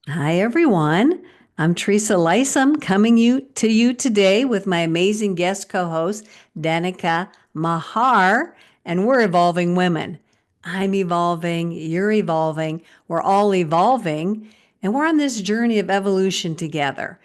Hi, everyone. I'm Teresa Lisum coming to you today with my amazing guest co-host, Danika Maher, and we're evolving women. I'm evolving, you're evolving, we're all evolving, and we're on this journey of evolution together.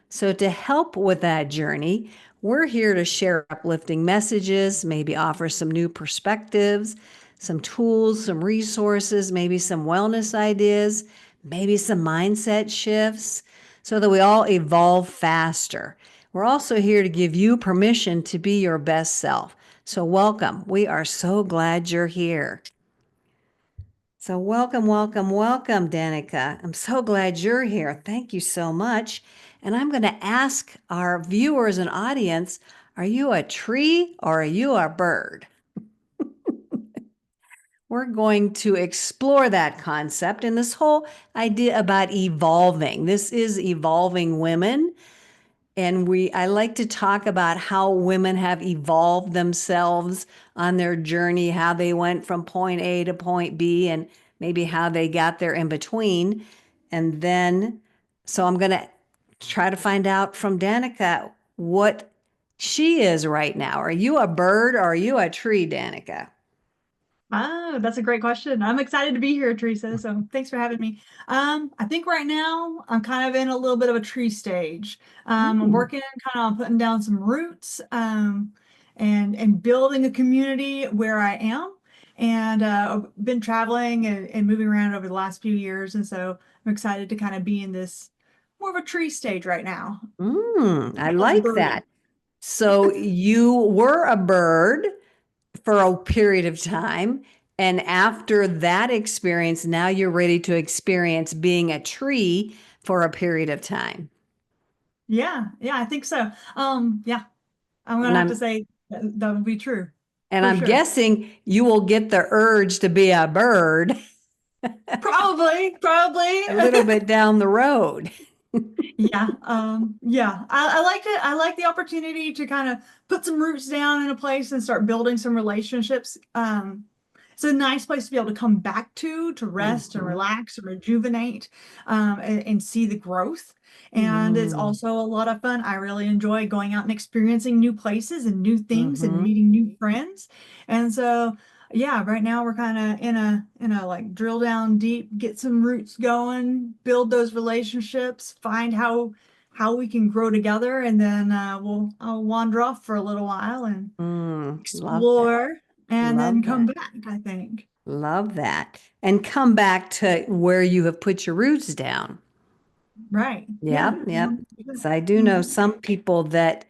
So, to help with that journey, we're here to share uplifting messages, maybe offer some new perspectives, some tools, some resources, maybe some wellness ideas, maybe some mindset shifts, so that we all evolve faster. We're also here to give you permission to be your best self. So, welcome. We are so glad you're here. So, welcome, welcome, welcome, Danica. I'm so glad you're here. Thank you so much. And I'm going to ask our viewers and audience, are you a tree or are you a bird? We're going to explore that concept and this whole idea about evolving. This is evolving women. And I like to talk about how women have evolved themselves on their journey, how they went from point A to point B, and maybe how they got there in between. And then, so I'm going to try to find out from Danica what she is right now. Are you a bird or are you a tree, Danica? Oh, that's a great question. I'm excited to be here, Teresa. So thanks for having me. I think right now I'm kind of in a little bit of a tree stage. I'm Hmm. working kind of on putting down some roots, and building a community where I am. And I've been traveling and moving around over the last few years, and so I'm excited to kind of be in this more of a tree stage right now. I Feels like birdie. that. So you were a bird for a period of time. And after that experience, now you're ready to experience being a tree for a period of time. Yeah, I think so. Yeah, I'm gonna And have to I'm say that would be true and for I'm sure. guessing you will get the urge to be a bird Probably. a little bit down the road. Yeah. I like it. I like the opportunity to kind of put some roots down in a place and start building some relationships. It's a nice place to be able to come back to rest and Hmm. relax and rejuvenate, and see the growth. And it's Hmm. also a lot of fun. I really enjoy going out and experiencing new places and new things and Hmm. meeting new friends. And so yeah, right now we're kind of in a like drill down deep, get some roots going, build those relationships, find how we can grow together, and then I'll wander off for a little while and Love that. explore, and then Love come that. back, I think. Love that. And come back to where you have put your roots down. Right. Yeah. Yep, yep. So I do know Mhm. some people that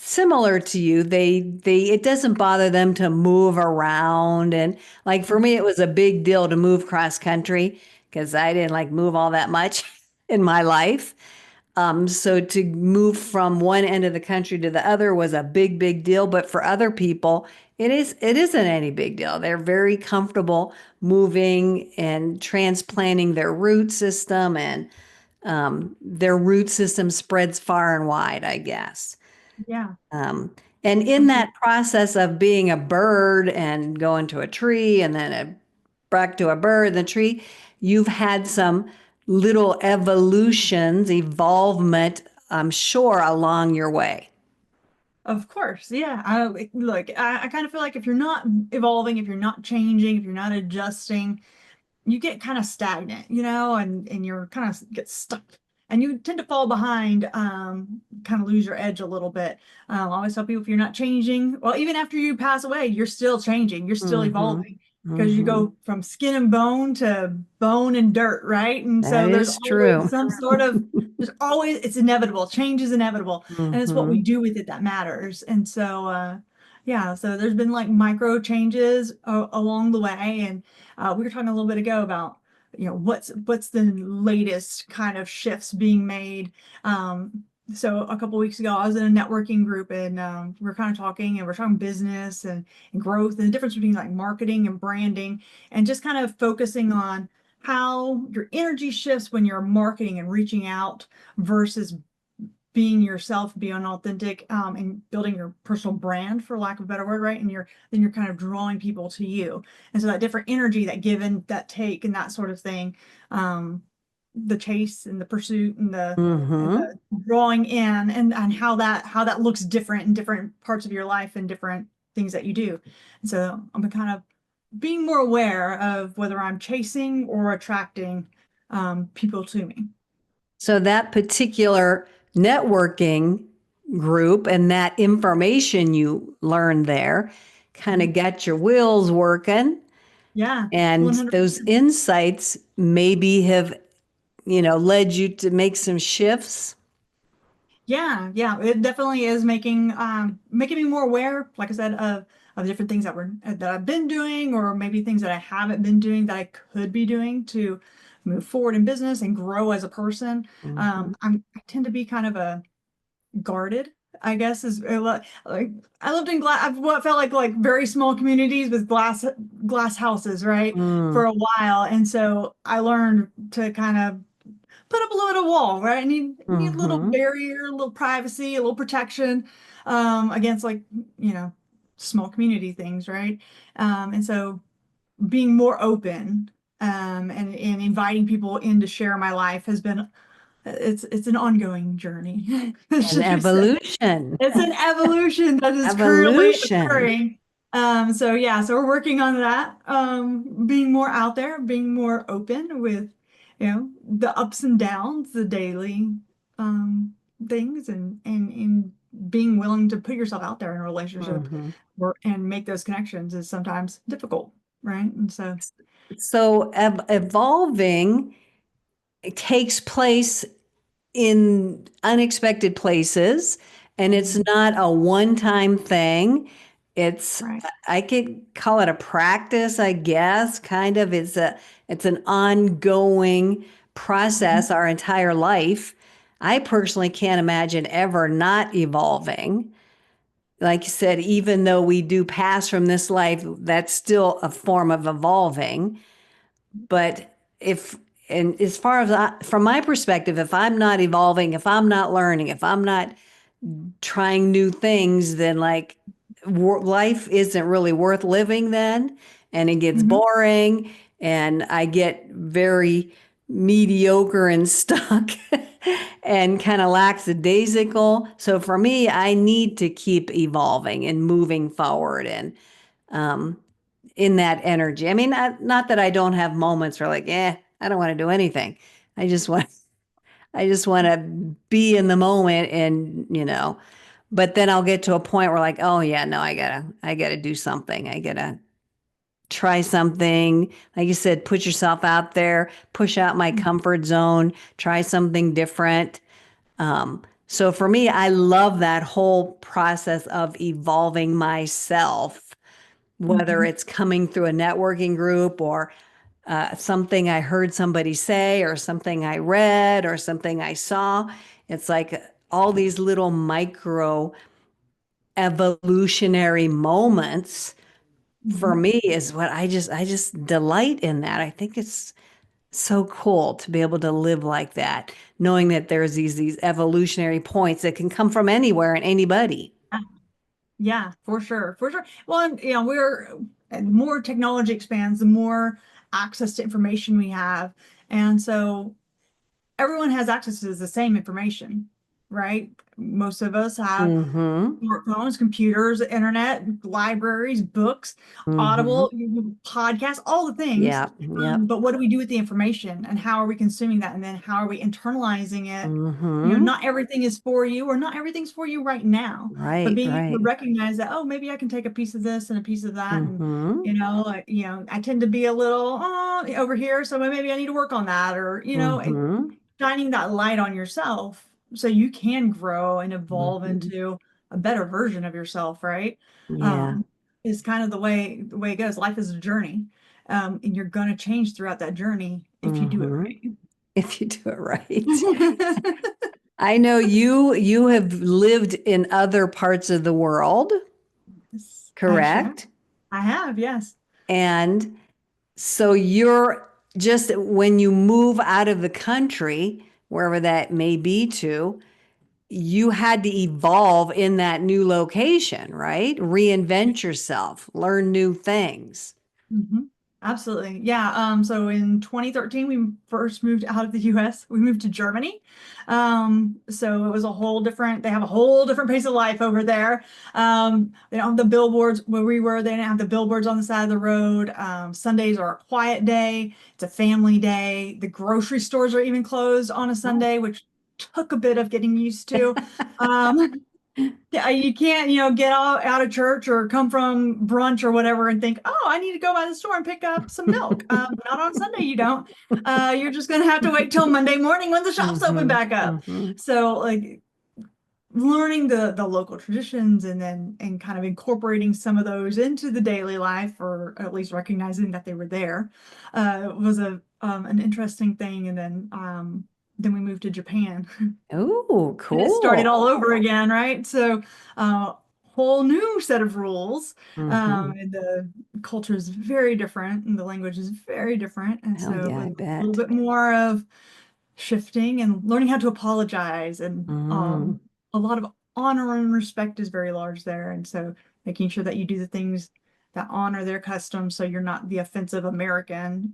similar to you, they it doesn't bother them to move around. And like for me, it was a big deal to move cross country because I didn't like move all that much in my life. So to move from one end of the country to the other was a big, big deal. But for other people, it isn't any big deal. They're very comfortable moving and transplanting their root system, and their root system spreads far and wide, I guess. Yeah. Um, and in Complete. that process of being a bird and going to a tree and then back to a bird and the tree, you've had some little evolutions, evolvement, I'm sure, along your way. Of course. Yeah. I kind of feel like if you're not evolving, if you're not changing, if you're not adjusting, you get kind of stagnant, and you're kind of get stuck, and you tend to fall behind, kind of lose your edge a little bit. I always tell people, if you're not changing, well, even after you pass away, you're still changing, you're still Mm-hmm. evolving, because you Mm-hmm. go from skin and bone to bone and dirt, right? And That so there's is always true. some sort of, there's always, it's inevitable. Change is inevitable, and it's what we Mm-hmm. do with it that matters. And so, yeah, so there's been like micro changes along the way. And we were talking a little bit ago about, what's the latest kind of shifts being made. So a couple weeks ago, I was in a networking group, and we are kind of talking, and we're talking business and growth, and the difference between like marketing and branding, and just kind of focusing on how your energy shifts when you're marketing and reaching out versus being yourself, being authentic, and building your personal brand, for lack of a better word, right? And then you're kind of drawing people to you. And so that different energy, that give and that take, and that sort of thing, um, the chase and the pursuit and Mm-hmm. the drawing in, and how that looks different in different parts of your life and different things that you do. And so I'm kind of being more aware of whether I'm chasing or attracting people to me. So that particular networking group and that information you learned there kind of Mhm. got your wheels working. Yeah, And those 100%. insights maybe have, led you to make some shifts. Yeah, yeah, it definitely is making me more aware, like I said, of different things that I've been doing, or maybe things that I haven't been doing that I could be doing to move forward in business and grow as a person. Mhm. I tend to be kind of a guarded, I guess, is like I lived in glass, what felt like very small communities with glass houses, right, for Mm. a while, and so I learned to kind of put up a little wall, right? I need a little Mhm. barrier, a little privacy, a little protection against like, you know, small community things, right? And so being more open and inviting people in to share my life has been it's an ongoing journey, An should we say. evolution. It's an evolution that is currently Evolution. occurring. So yeah, so we're working on that. Being more out there, being more open with, the ups and downs, the daily things, and being willing to put yourself out there in a relationship Mhm. and make those connections is sometimes difficult, right? And so, So evolving takes place in unexpected places, and it's mhm, not a one-time thing. It's right. I could call it a practice, I guess, kind of. It's an ongoing Mhm, process our entire life. I personally can't imagine ever not evolving. Like you said, even though we do pass from this life, that's still a form of evolving. But if, and as far as from my perspective, if I'm not evolving, if I'm not learning, if I'm not trying new things, then like life isn't really worth living then. And it gets mhm, boring and I get very mediocre and stuck and kind of lackadaisical. So for me, I need to keep evolving and moving forward and um, in that energy. I mean, not that I don't have moments where like, I don't want to do anything. I just want, I just want to be in the moment and, but then I'll get to a point where like, oh yeah, no, I gotta do something. I gotta try something. Like you said, put yourself out there, push out my mhm, comfort zone, try something different. So for me, I love that whole process of evolving myself, whether mhm, it's coming through a networking group or something I heard somebody say or something I read or something I saw. It's like all these little micro evolutionary moments for mhm. me is what I just delight in that. I think it's so cool to be able to live like that, knowing that there's these evolutionary points that can come from anywhere and anybody. Yeah, for sure, for sure. Well, and, and the more technology expands, the more access to information we have, and so everyone has access to the same information, right? Most of us have Mm-hmm. smartphones, computers, internet, libraries, books, Mm-hmm. Audible, podcasts, all the things. Yeah. Yep. But what do we do with the information and how are we consuming that? And then how are we internalizing it? Mm-hmm. Not everything is for you or not everything's for you right now, but Right, being able right. to recognize that, oh, maybe I can take a piece of this and a piece of that. And, Mm-hmm. I tend to be a little over here, so maybe I need to work on that, or, Mm-hmm. shining that light on yourself so you can grow and evolve Mm-hmm. into a better version of yourself, right? Yeah. Um, is kind of the way it goes. Life is a journey, and you're gonna change throughout that journey if you do it Mm-hmm. right. If you do it right. I know you have lived in other parts of the world, Yes, I sure have. correct? I have, yes. And so you're just when you move out of the country, wherever that may be to, you had to evolve in that new location, right? Reinvent yourself, learn new things. Mhm. Absolutely. Yeah. So in 2013, we first moved out of the US. We moved to Germany. So it was a whole different, they have a whole different pace of life over there. They don't have the billboards where we were. They didn't have the billboards on the side of the road. Sundays are a quiet day. It's a family day. The grocery stores are even closed on a Oh. Sunday, which took a bit of getting used to. Um, Yeah, you can't, get out of church or come from brunch or whatever and think, oh, I need to go by the store and pick up some milk. Not on Sunday, you don't. You're just going to have to wait till Monday morning when the shops open Hmm. back up. Hmm. So, like, learning the local traditions and then and kind of incorporating some of those into the daily life, or at least recognizing that they were there, was a an interesting thing. And then we moved to Japan. Oh, And it started cool. all over again, right? So, whole new set of rules. Hmm. And the culture is very different, and the language is very different. And Oh, so it yeah, was I a little bet. bit more of shifting and learning how to apologize. And Mm. a lot of honor and respect is very large there. And so making sure that you do the things that honor their customs so you're not the offensive American,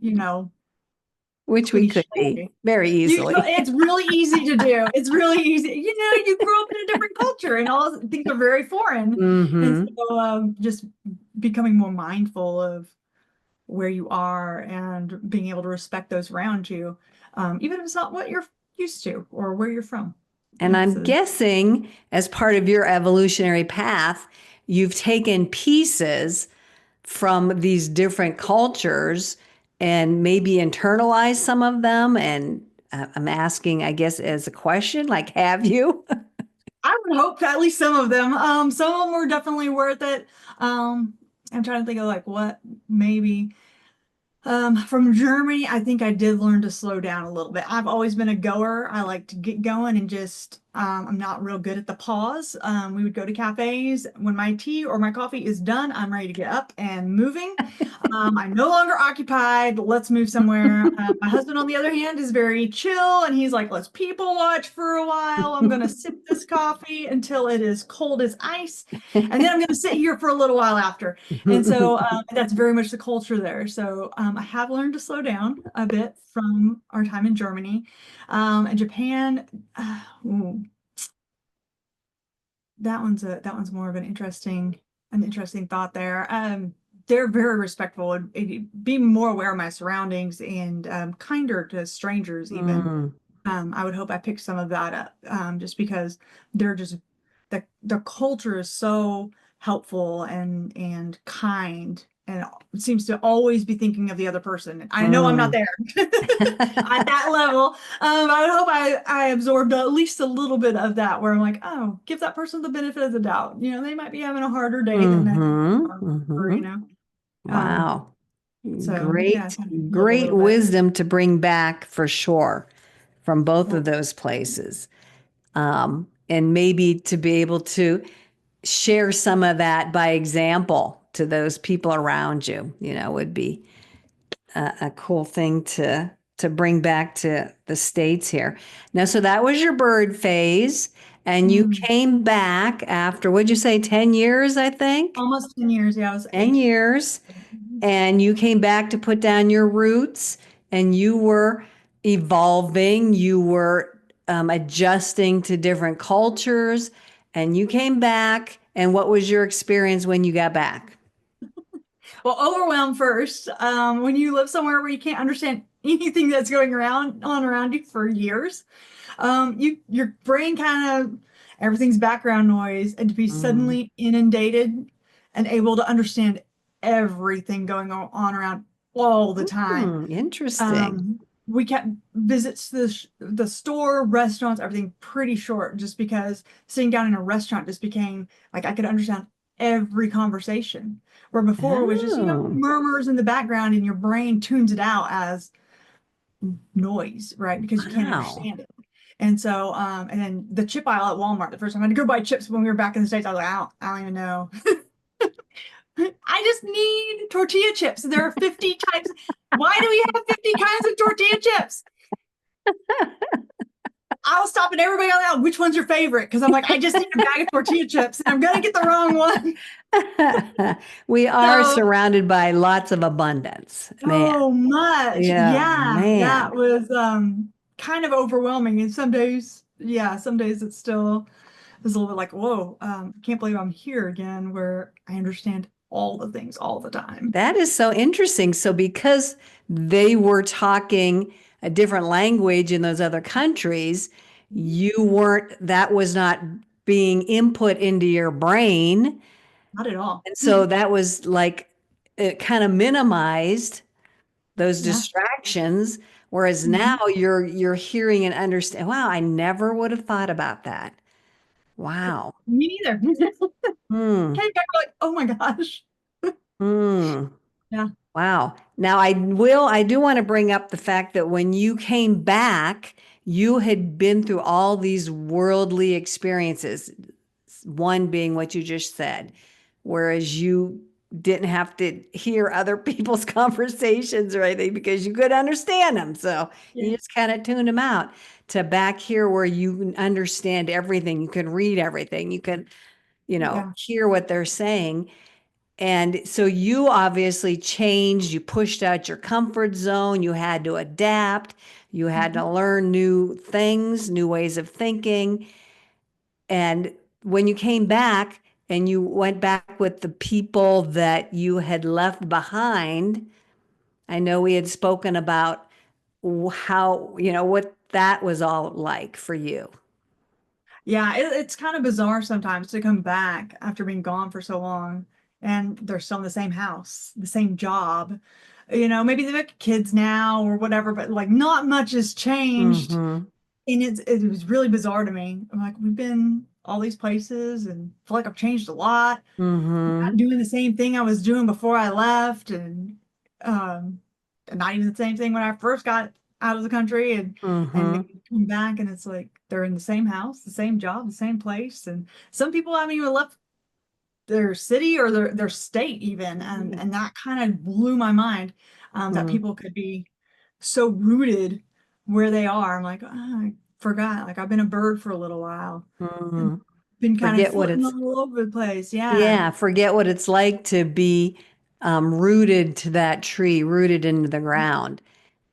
Which we could be cliche. very easily. It's really easy to do. It's really easy. You grew up in a different culture and all things are very foreign. And Hmm. so just becoming more mindful of where you are and being able to respect those around you, even if it's not what you're used to or where you're from. And It's I'm guessing, as part of your evolutionary path, you've taken pieces from these different cultures and maybe internalized some of them. And I'm asking, I guess, as a question, like, have you? I would hope at least some of them. Some of them were definitely worth it. I'm trying to think of like what maybe. From Germany, I think I did learn to slow down a little bit. I've always been a goer. I like to get going and just, I'm not real good at the pause. We would go to cafes. When my tea or my coffee is done, I'm ready to get up and moving. I'm no longer occupied. Let's move somewhere. My husband, on the other hand, is very chill and he's like, let's people watch for a while. I'm going to sip this coffee until it is cold as ice. And then I'm going to sit here for a little while after. And so that's very much the culture there. So I have learned to slow down a bit from our time in Germany. And Japan, ooh, that one's more of an interesting thought there. They're very respectful and be more aware of my surroundings and kinder to strangers even. Mm. I would hope I picked some of that up, just because they're just the culture is so helpful and kind, and it seems to always be thinking of the other person. I know I'm not Mm. there at that level. I would hope I absorbed at least a little bit of that, where I'm like, oh, give that person the benefit of the doubt. They might be having a harder day than next, Hmm. or, Hmm. um, Wow. so yeah, Great, kind of absorb a great little bit. wisdom to bring back for sure from both Well, of those places. And maybe to be able to share some of that by example to those people around you, would be a cool thing to bring back to the States here. Now, so that was your bird phase, and you mm, came back after, what'd you say, 10 years, I think? almost 10 years. Yeah, I was 10 8. years. And you came back to put down your roots, and you were evolving, you were adjusting to different cultures, and you came back. And what was your experience when you got back? Well, overwhelmed first. When you live somewhere where you can't understand anything that's going around you for years, your brain kind of everything's background noise, and to be Mm. suddenly inundated and able to understand everything going on around all the time. Interesting. We kept visits to the store, restaurants, everything pretty short, just because sitting down in a restaurant just became like I could understand every conversation. Where before it was just, Oh, murmurs in the background and your brain tunes it out as noise, right? Because you can't wow. understand it. And so, and then the chip aisle at Walmart, the first time I had to go buy chips when we were back in the States, I was like, I don't even know. I just need tortilla chips. There are 50 types. Why do we have 50 kinds of tortilla chips? I was stopping everybody on out. Which one's your favorite? Because I'm like, I just need a bag of tortilla chips, and I'm gonna get the wrong one. We are So, surrounded by lots of abundance, man. so much. Yeah, Yeah, that man. was kind of overwhelming. And some days, yeah, some days it's still is a little bit like, whoa, can't believe I'm here again, where I understand all the things all the time. That is so interesting. So, because they were talking a different language in those other countries, you weren't, that was not being input into your brain. Not at all. And so that was like, it kind of minimized those Yeah. distractions. Whereas now Mhm. you're hearing and understand, wow, I never would have thought about that. Wow. Me neither. Hmm. Came back like, oh my gosh. Hmm. Yeah. Wow. Now, I do want to bring up the fact that when you came back, you had been through all these worldly experiences, one being what you just said, whereas you didn't have to hear other people's conversations or anything because you could understand them. So Yeah. you just kind of tuned them out to back here where you can understand everything. You can read everything. You can, Yeah. hear what they're saying. And so you obviously changed, you pushed out your comfort zone, you had to adapt, you had Mhm. to learn new things, new ways of thinking. And when you came back and you went back with the people that you had left behind, I know we had spoken about how, what that was all like for you. Yeah, it's kind of bizarre sometimes to come back after being gone for so long and they're still in the same house, the same job. Maybe they've got kids now or whatever, but like not much has changed. Mm-hmm. And it was really bizarre to me. I'm like, we've been all these places and feel like I've changed a lot. Not Mm-hmm. doing the same thing I was doing before I left, um, and not even the same thing when I first got out of the country, and then Mm-hmm. you come back and it's like they're in the same house, the same job, the same place, and some people haven't even left their city or their state even, and that kind of blew my mind, that Mm-hmm. people could be so rooted where they are. I'm like, oh, I forgot, like I've been a bird for a little while and Mm-hmm. been kind of Forget what flitting it's all over the place. Yeah. Yeah, forget what it's like to be rooted to that tree, rooted into the ground.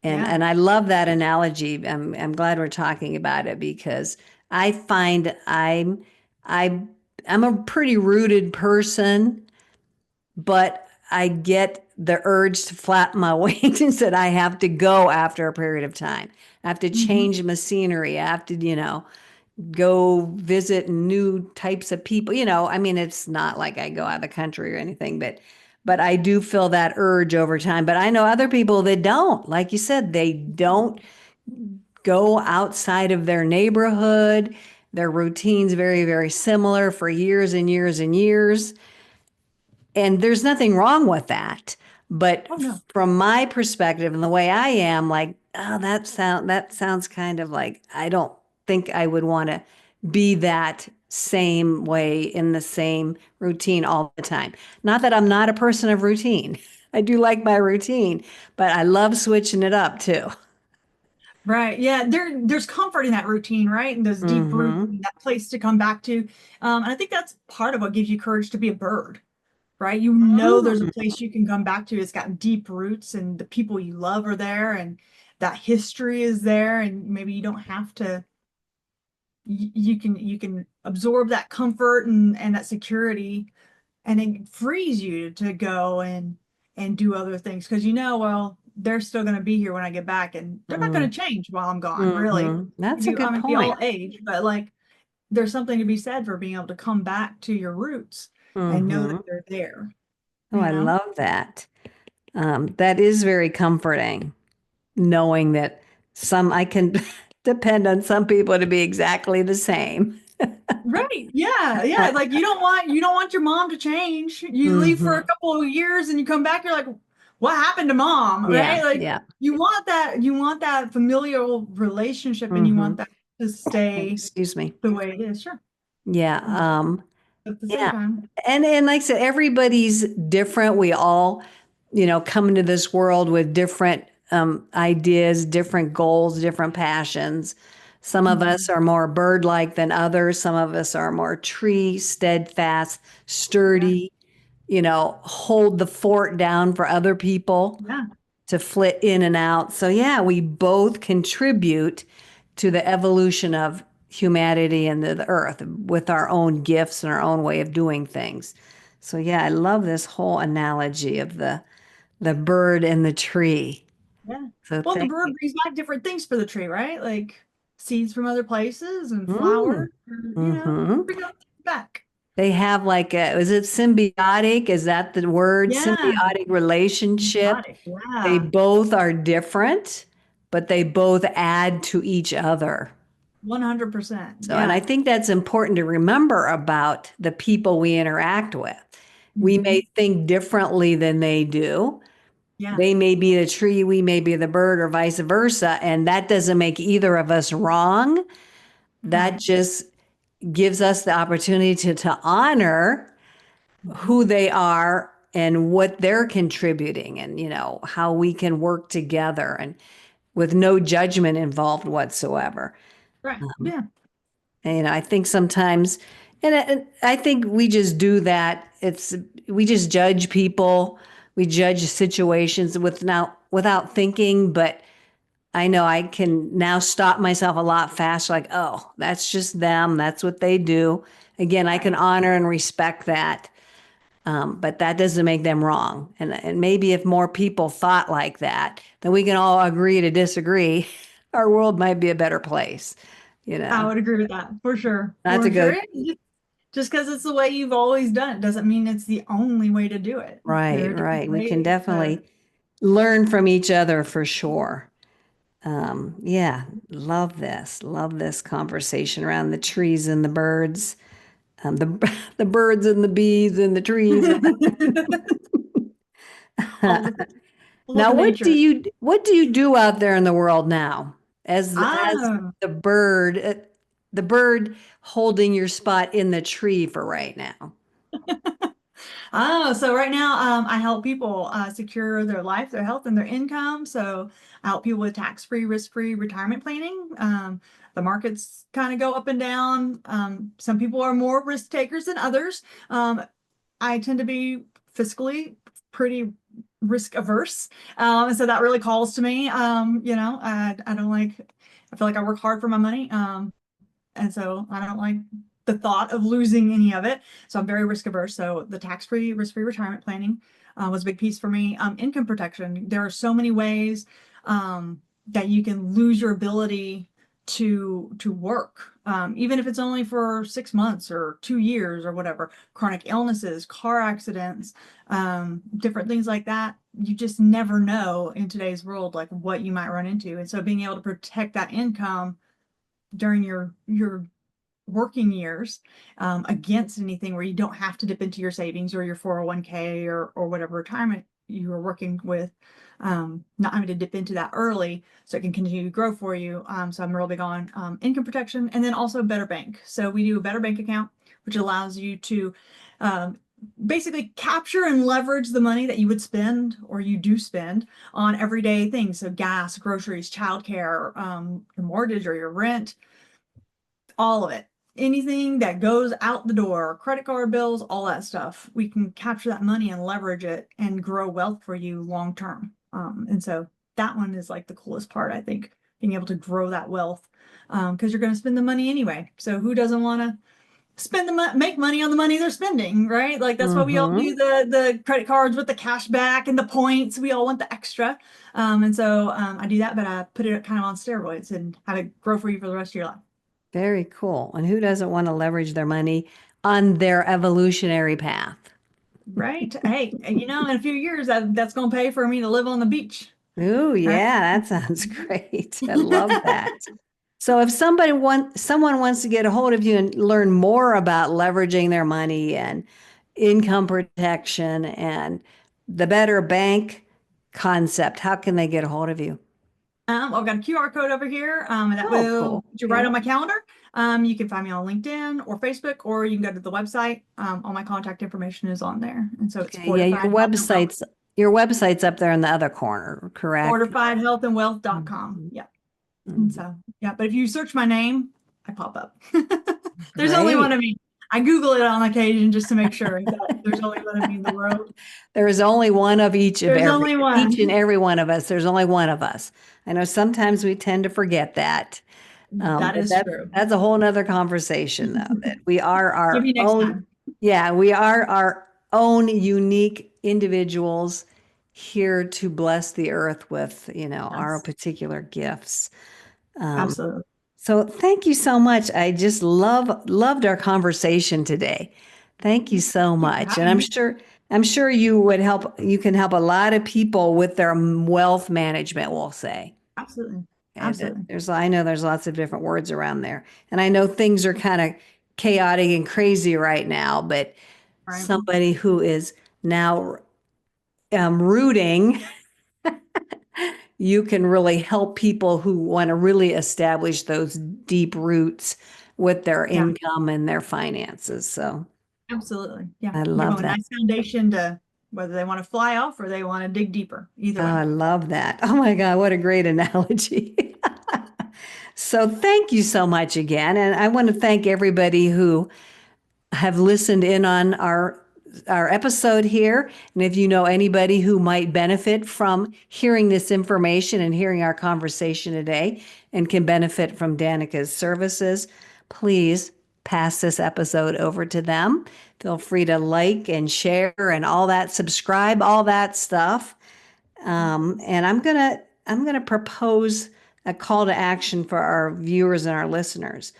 And Yeah. and I love that analogy. I'm glad we're talking about it because I find I I'm a pretty rooted person, but I get the urge to flap my wings and I have to go after a period of time. I have to Hmm. change my scenery. I have to, go visit new types of people. I mean, it's not like I go out of the country or anything, but I do feel that urge over time. But I know other people that don't. Like you said, they don't go outside of their neighborhood. Their routine's very, very similar for years and years and years. And there's nothing wrong with that. But Oh no. from my perspective and the way I am, like, oh, that sounds kind of like I don't think I would want to be that same way in the same routine all the time. Not that I'm not a person of routine. I do like my routine, but I love switching it up too. Right. Yeah. There's comfort in that routine, right? And those deep roots Mm-hmm. and that place to come back to. And I think that's part of what gives you courage to be a bird, right? You know there's a place you can come back to. It's got deep roots and the people you love are there and that history is there. And maybe you don't have to, you can absorb that comfort and that security, and it frees you to go and do other things because well, they're still going to be here when I get back, and they're not going to change while I'm gone, really. Mm-hmm. That's a I'm good going to be all point. age, but like there's something to be said for being able to come back to your roots and know that Mm-hmm. they're there, Oh, you I know? love that. That is very comforting, knowing that I can depend on some people to be exactly the same. Right. Yeah. Yeah. Like you don't want your mom to change. You leave for a Hmm. couple of years and you come back, you're like, what happened to mom? Yeah, Right? Like yeah. you want that familial relationship and you Hmm. want that to stay Excuse me. the way it is. Sure. Yeah, Um, at the same yeah. time. And like I said, everybody's different. We all, come into this world with different ideas, different goals, different passions. Some of Mhm. us are more bird-like than others. Some of us are more tree, steadfast, Yeah. sturdy, hold the fort down for other people Yeah. to flit in and out. So yeah, we both contribute to the evolution of humanity and the earth with our own gifts and our own way of doing things. So yeah, I love this whole analogy of the bird and the tree. Yeah. So Well, the thank bird you. brings back different things for the tree, right? Like seeds from other places and Mm. flowers, or, Hmm. bring other things back. They have like is it symbiotic? Is that the word? Yeah. Symbiotic relationship. Exotic. They Yeah. both are different, but they both add to each other. 100%. So, and I Yeah. think that's important to remember about the people we interact with. We may Hmm. think differently than they do. Yeah. They may be the tree, we may be the bird, or vice versa. And that doesn't make either of us wrong. That Right. just gives us the opportunity to honor Hmm. who they are and what they're contributing and, how we can work together and with no judgment involved whatsoever. Right. Yeah. And, I think sometimes, and I think we just do that. We just judge people. We judge situations without thinking. But I know I can now stop myself a lot faster. Like, oh, that's just them. That's what they do. Again, I can Right. honor and respect that. But that doesn't make them wrong. And maybe if more people thought like that, then we can all agree to disagree. Our world might be a better place, you I know. would agree with that for sure. Not to For go sure. Just because it's the way you've always done it doesn't mean it's the only way to do it. There right, are different right. We can ways to. definitely learn from each other for sure. Yeah, love this. Love this conversation around the trees and the birds, the the birds and the bees and the trees. all the all of Now, nature. what do you do out there in the world now as Ah, the bird holding your spot in the tree for right now? so right now, I help people secure their life, their health, and their income. So I help people with tax-free, risk-free retirement planning. The markets kind of go up and down. Some people are more risk takers than others. I tend to be fiscally pretty risk averse. And so that really calls to me. I don't like, I feel like I work hard for my money. And so I don't like the thought of losing any of it. So I'm very risk averse. So the tax-free, risk-free retirement planning was a big piece for me. Income protection. There are so many ways that you can lose your ability to work, even if it's only for 6 months or 2 years or whatever. Chronic illnesses, car accidents, different things like that. You just never know in today's world, like what you might run into. And so being able to protect that income during your working years against anything where you don't have to dip into your savings or your 401k or whatever retirement you are working with, not having to dip into that early so it can continue to grow for you. So I'm real big on income protection, and then also Better Bank. So we do a Better Bank account, which allows you to um, basically capture and leverage the money that you would spend or you do spend on everyday things. So gas, groceries, childcare, your mortgage or your rent, all of it. Anything that goes out the door, credit card bills, all that stuff, we can capture that money and leverage it and grow wealth for you long term. And so that one is like the coolest part, I think, being able to grow that wealth because you're going to spend the money anyway. So who doesn't want to spend make money on the money they're spending, right? Like that's why we all Mm-hmm. do the credit cards with the cash back and the points. We all want the extra. And so I do that, but I put it kind of on steroids and have it grow for you for the rest of your life. Very cool. And who doesn't want to leverage their money on their evolutionary path? Right. Hey, in a few years that's going to pay for me to live on the beach. Ooh, Right. yeah, that sounds great. I love that. So if someone wants to get a hold of you and learn more about leveraging their money and income protection and the better bank concept, how can they get a hold of you? I've got a QR code over here, and that Oh, will cool. put you right Okay. on my calendar. You can find me on LinkedIn or Facebook, or you can go to the website. All my contact information is on there. And so it's Okay. Yeah, your website's up there in the other corner, correct? fortifiedhealthandwealth.com. Mhm. Yeah. And Mhm. so, yeah, but if you search my name, I pop up. There's only one Great. of me. I Google it on occasion just to make sure that there's only one of me in the world. There is only one of There's only each and one. every one of us. There's only one of us. I know sometimes we tend to forget that. That But is true. that's a whole nother conversation, though, that we are our Maybe next own, time. yeah, we are our own unique individuals here to bless the earth with, our Yes, particular gifts. Um, absolutely. so thank you so much. I just loved our conversation today. Thank you so Thank you for much. And having me. I'm sure you can help a lot of people with their wealth management, we'll say. Absolutely. And Absolutely. I know there's lots of different words around there. And I know things are kind of chaotic and crazy right now, but Right. somebody who is now rooting, you can really help people who want to really establish those deep roots with their Yeah, income and their finances. So absolutely. Yeah. I Give them love a that. nice foundation to whether they want to fly off or they want to dig deeper. Either Oh, way. I love that. Oh my God, what a great analogy. So thank you so much again. And I want to thank everybody who have listened in on our episode here. And if you know anybody who might benefit from hearing this information and hearing our conversation today and can benefit from Danica's services, please pass this episode over to them. Feel free to like and share and all that, subscribe, all that stuff. And I'm gonna propose a call to action for our viewers and our listeners.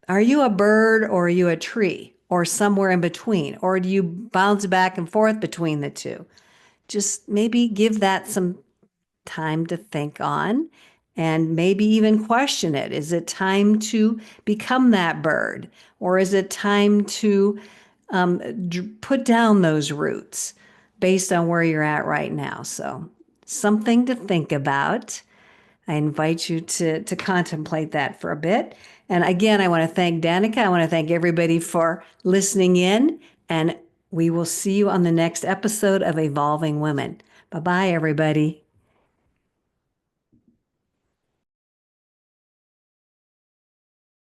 Are you a bird or are you a tree or somewhere in between? Or do you bounce back and forth between the two? Just maybe give that some time to think on and maybe even question it. Is it time to become that bird? Or is it time to put down those roots based on where you're at right now? So, something to think about. I invite you to contemplate that for a bit. And again, I want to thank Danica. I want to thank everybody for listening in. And we will see you on the next episode of Evolving Women. Bye bye, everybody.